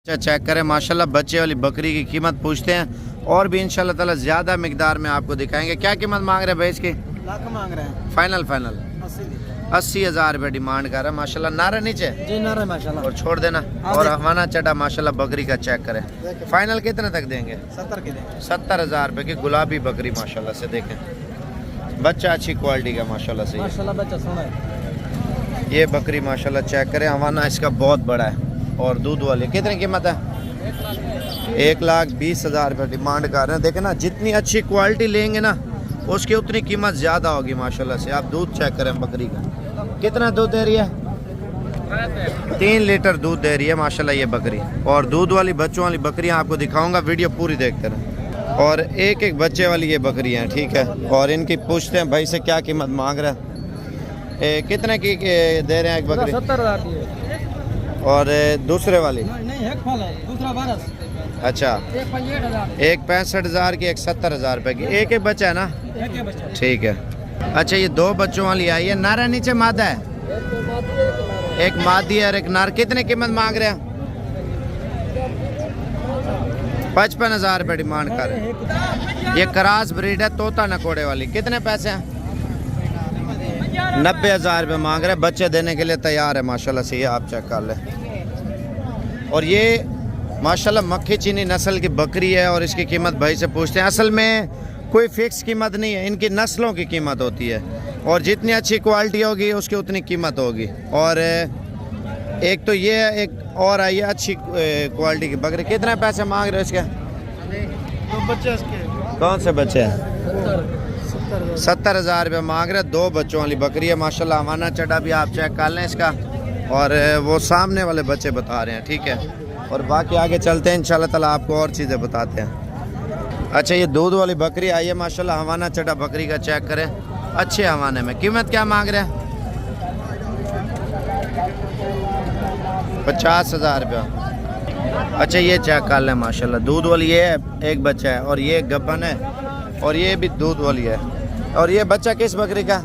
अच्छा चेक करें माशाल्लाह बच्चे वाली बकरी की कीमत पूछते हैं और भी इंशाल्लाह ताला ज़्यादा मिकदार में आपको दिखाएंगे। क्या कीमत मांग रहे हैं भाई इसकी? लाख मांग रहे हैं। फाइनल 80,000 रुपये डिमांड कर रहे हैं माशाल्लाह। नारा नीचे जी नारा माशाल्लाह और छोड़ देना। और हवाना चटा माशाल्लाह बकरी का चेक करें। फाइनल कितने तक देंगे? 70 के देंगे। 70,000 रुपये की गुलाबी बकरी माशाल्लाह से देखें। बच्चा अच्छी क्वालिटी का माशाल्लाह से। माशाल्लाह बच्चा सोना है। ये बकरी माशाल्लाह चेक करें। हवाना इसका बहुत बड़ा है और दूध वाली कितनी कीमत है? 1,20,000 रुपये डिमांड कर रहे हैं। देखें ना जितनी अच्छी क्वालिटी लेंगे ना उसकी उतनी कीमत ज़्यादा होगी माशाल्लाह से। आप दूध चेक करें बकरी का कितना दूध दे रही है? 3 लीटर दूध दे रही है माशाल्लाह ये बकरी। और दूध वाली बच्चों वाली बकरियां आपको दिखाऊंगा, वीडियो पूरी देखते रहें। और एक एक बच्चे वाली ये बकरियां हैं, ठीक है। और इनकी पूछते हैं भाई से क्या कीमत मांग रहा है। कितने की दे रहे हैं एक बकरी? 70,000 की। और दूसरे वाली नहीं एक फल है, दूसरा 12। अच्छा, एक 65,000 की, एक 70,000 रुपये की। एक एक बच्चा है ना? ठीक है। अच्छा ये 2 बच्चों वाली आई है। नारा नीचे मादा है? एक मादी है और एक नार। कितने कीमत मांग रहे हैं? 55,000 रुपये डिमांड कर रहे हैं। ये क्रॉस ब्रीड है तोता नकोड़े वाली। कितने पैसे हैं? 90,000 रुपये मांग रहे हैं। बच्चे देने के लिए तैयार है माशाल्लाह से। ये आप चेक कर लें। और ये माशाल्लाह मक्खी चीनी नस्ल की बकरी है और इसकी कीमत भाई से पूछते हैं। असल में कोई फिक्स कीमत नहीं है, इनकी नस्लों की कीमत होती है और जितनी अच्छी क्वालिटी होगी उसकी उतनी कीमत होगी। और एक तो ये है, एक और आई है अच्छी क्वालिटी की बकरी। कितने पैसे मांग रहे हो इसके? 2 बच्चे इसके। कौन से बच्चे हैं? 70,000 रुपये मांग रहे। 2 बच्चों वाली बकरी है माशाल्लाह। हवाना चटा भी आप चेक कर लें इसका। और वो सामने वाले बच्चे बता रहे हैं, ठीक है। और बाकी आगे चलते हैं इंशाल्लाह ताला आपको और चीज़ें बताते हैं। अच्छा ये दूध वाली बकरी आई है माशाल्लाह। हवाना चटा बकरी का चेक करें, अच्छे हवाने में। कीमत क्या मांग रहे हैं? 50,000 रुपया। अच्छा ये चेक कर लें माशाल्लाह। दूध वाली ये है, एक बच्चा है। और ये गब्बन है और ये भी दूध वाली है। और ये बच्चा किस बकरी का?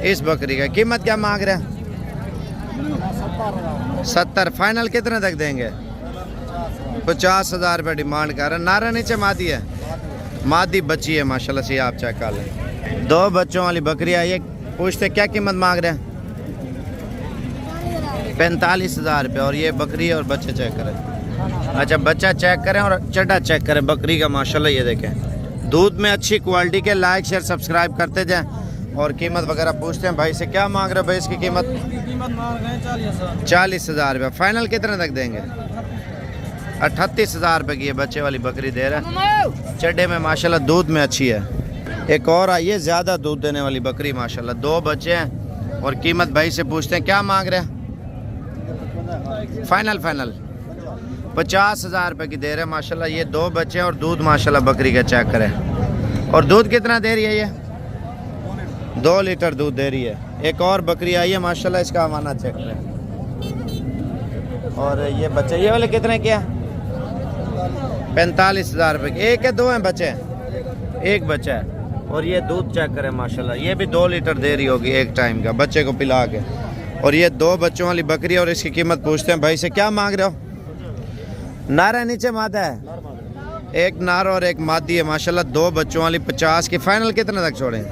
इस बकरी का। कीमत क्या मांग रहे हैं? 70। फाइनल कितने तक देंगे? 50,000 रुपये डिमांड कर रहे हैं। नारा नीचे मादी है? मादी बच्ची है माशाल्लाह से। आप चेक कर लें। 2 बच्चों वाली बकरी आई है। पूछते क्या कीमत मांग रहे हैं? 45,000 रुपये। और ये बकरी और बच्चे चेक करें। अच्छा बच्चा चेक करें और चटा चेक करें बकरी का माशाल्लाह। ये देखें दूध में अच्छी क्वालिटी के। लाइक शेयर सब्सक्राइब करते जाएं। और कीमत वगैरह पूछते हैं भाई से क्या मांग रहे हैं भाई इसकी कीमत? 40,000 रुपये। फाइनल कितने तक देंगे? 38,000 रुपये की ये बच्चे वाली बकरी दे रहा है। चड्डे में माशाल्लाह दूध में अच्छी है। एक और आई है ज़्यादा दूध देने वाली बकरी माशाल्लाह। 2 बच्चे हैं और कीमत भाई से पूछते हैं क्या मांग रहे हैं? फाइनल 50,000 रुपये की दे रहे हैं माशाल्लाह। ये 2 बच्चे हैं और दूध माशाल्लाह बकरी का चेक करें। और दूध कितना दे रही है ये? 2 लीटर दूध दे रही है। एक और बकरी आई है माशाल्लाह। इसका हवाना चेक करें। और ये बच्चे ये वाले कितने के हैं? 45,000 रुपये के। एक है 2 हैं बच्चे? एक बच्चा है। और ये दूध चेक करें माशाल्लाह। ये भी 2 लीटर दे रही होगी एक टाइम का बच्चे को पिला के। और ये 2 बच्चों वाली बकरी और इसकी कीमत पूछते हैं भाई से क्या मांग रहे हो? नारा नीचे मादा है? एक नार और एक मादी है माशाल्लाह। 2 बच्चों वाली 50 की। फाइनल कितने तक छोड़ें?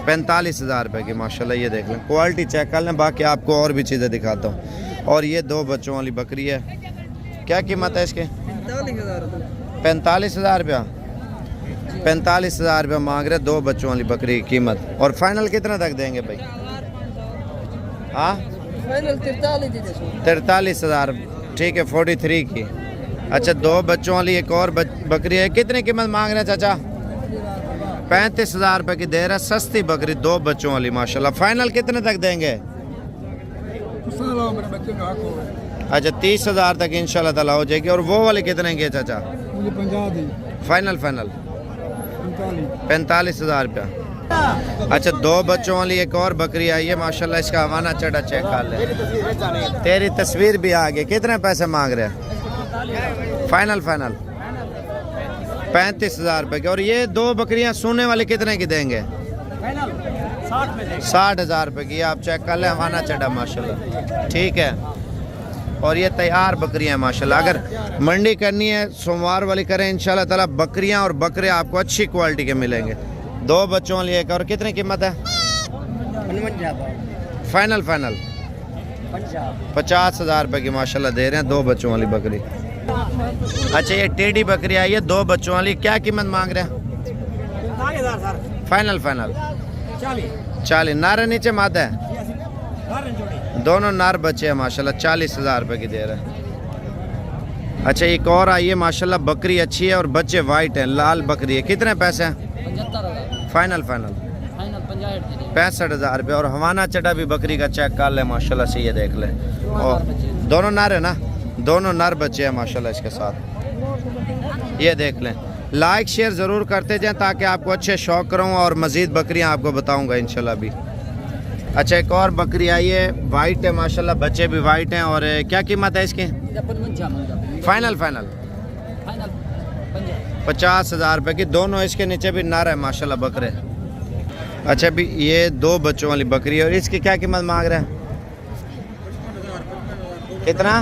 45,000 रुपये की माशाल्लाह। ये देख लें क्वालिटी चेक कर लें। बाकी आपको और भी चीज़ें दिखाता हूँ। और ये 2 बच्चों वाली बकरी है। क्या कीमत है इसके? 45,000 रुपया। 45,000 रुपया मांग रहे 2 बच्चों वाली बकरी की कीमत। और फाइनल कितना तक देंगे भाई? हाँ 43,000। ठीक है 43 की। अच्छा 2 बच्चों वाली एक और बकरी है। कितने कीमत मांग रहे हैं चाचा? 35,000 रुपये की दे रहा है। सस्ती बकरी 2 बच्चों वाली माशाल्लाह। फाइनल कितने तक देंगे? अच्छा 30,000 तक इंशाल्लाह ताला हो जाएगी। और वो वाले कितने के चाचा? फाइनल 45,000 रुपया। अच्छा 2 बच्चों वाली एक और बकरी आई है माशाल्लाह। इसका हवाना चढ़ा चेक कर ले। तेरी तस्वीर भी आ गई। कितने पैसे मांग रहे हैं? फाइनल 35,000 रुपये की। और ये 2 बकरियां सोने वाली कितने की देंगे? 60,000 रुपये की। आप चेक कर ले हवाना चढ़ा माशाल्लाह। ठीक है। और ये तैयार बकरियां हैं माशाल्लाह। अगर मंडी करनी है सोमवार वाली करें इंशाल्लाह ताला, बकरियां और बकरे आपको अच्छी क्वालिटी के मिलेंगे। 2 बच्चों वाली एक। और कितनी कीमत है? फाइनल 50,000 रुपये की माशाल्लाह दे रहे हैं 2 बच्चों वाली बकरी। अच्छा ये टेढ़ी बकरी आई है 2 बच्चों वाली, क्या कीमत मांग रहे हैं? फाइनल 40। नारे नीचे मादा है, दोनों नार बच्चे हैं माशाल्लाह, 40,000 रुपये की दे रहे हैं। अच्छा एक और आई है माशाल्लाह, बकरी अच्छी है और बच्चे वाइट हैं, लाल बकरी है। कितने पैसे हैं? 75,000 फाइनल 65,000 रुपये। और हवाना चटा भी बकरी का चेक कर ले माशाल्लाह से, ये देख ले। और दोनों नर है ना, दोनों नर बच्चे हैं माशाल्लाह इसके साथ, ये देख लें। लाइक शेयर ज़रूर करते जाएं ताकि आपको अच्छे शौक करूँ और मज़ीद बकरियां आपको बताऊंगा इंशाल्लाह भी। अच्छा एक और बकरी आई है, वाइट है माशाल्लाह, बच्चे भी वाइट हैं। और क्या कीमत है इसकी? फाइनल 50,000 रुपये की। दोनों इसके नीचे भी नर है माशाल्लाह बकरे। अच्छा भी ये 2 बच्चों वाली बकरी है और इसकी क्या कीमत मांग रहे हैं? कितना?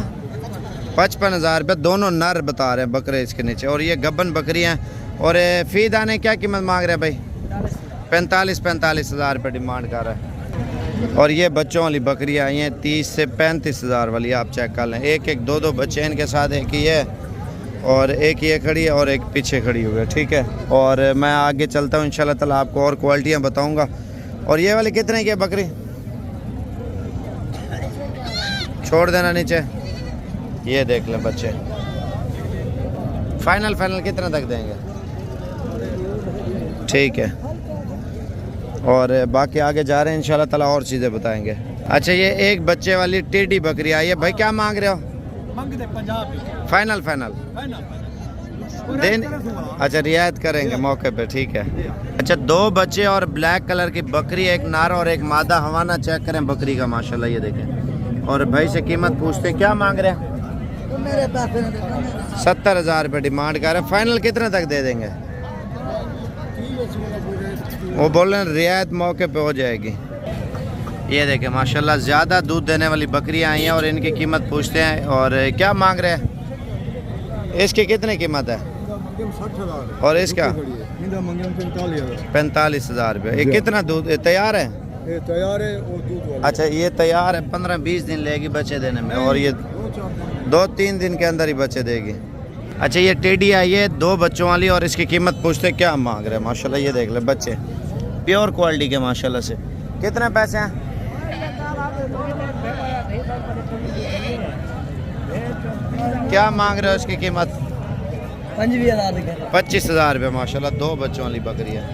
55,000 रुपये। दोनों नर बता रहे हैं बकरे इसके नीचे। और ये गब्बन बकरी हैं। और फी दाने क्या कीमत मांग रहे हैं भाई? 45,000 रुपये डिमांड कर रहा है। और ये बच्चों वाली बकरियाँ आई हैं 30 से 35,000 वाली, आप चेक कर लें। एक 2 बच्चे हैं इनके साथ, एक ही है और एक ये खड़ी है और एक पीछे खड़ी हुई है, ठीक है। और मैं आगे चलता हूँ इंशाल्लाह ताला, आपको और क्वालिटियाँ बताऊँगा। और ये वाली कितने की है बकरी? छोड़ देना नीचे, ये देख लें बच्चे। फाइनल कितने तक देंगे? ठीक है। और बाकी आगे जा रहे हैं इंशाल्लाह ताला, और चीज़ें बताएंगे। अच्छा ये एक बच्चे वाली टेढ़ी बकरी आई है भाई, क्या मांग रहे हो? Final then. अच्छा रियायत करेंगे मौके पे, ठीक है। अच्छा 2 बच्चे और ब्लैक कलर की बकरी, एक नार और एक मादा। हवाना चेक करें बकरी का माशाल्लाह, ये देखें। और भाई से कीमत पूछते हैं, क्या मांग रहे हैं? 70,000 रुपये डिमांड कर रहे हैं। फाइनल कितने तक दे देंगे? वो बोल रहे हैं रियायत मौके पे हो जाएगी। ये देखें माशाल्लाह, ज़्यादा दूध देने वाली बकरियां आई हैं और इनकी कीमत पूछते हैं। और क्या मांग रहे हैं? इसकी कितनी कीमत है? 60,000। और इसका 45,000 रुपये। ये कितना दूध तैयार है? तैयार है और दूध वाला। अच्छा ये तैयार है, 15-20 दिन लेगी बच्चे देने में, और ये 2-3 दिन के अंदर ही बच्चे देगी। अच्छा ये टेढ़ी आई है 2 बच्चों वाली और इसकी कीमत पूछते क्या मांग रहे हैं माशाल्लाह, ये देख ले बच्चे प्योर क्वालिटी के माशाल्लाह से। कितने पैसे हैं? क्या मांग रहे हो इसकी कीमत? 25,000 रुपये माशाल्लाह, 2 बच्चों वाली बकरी है।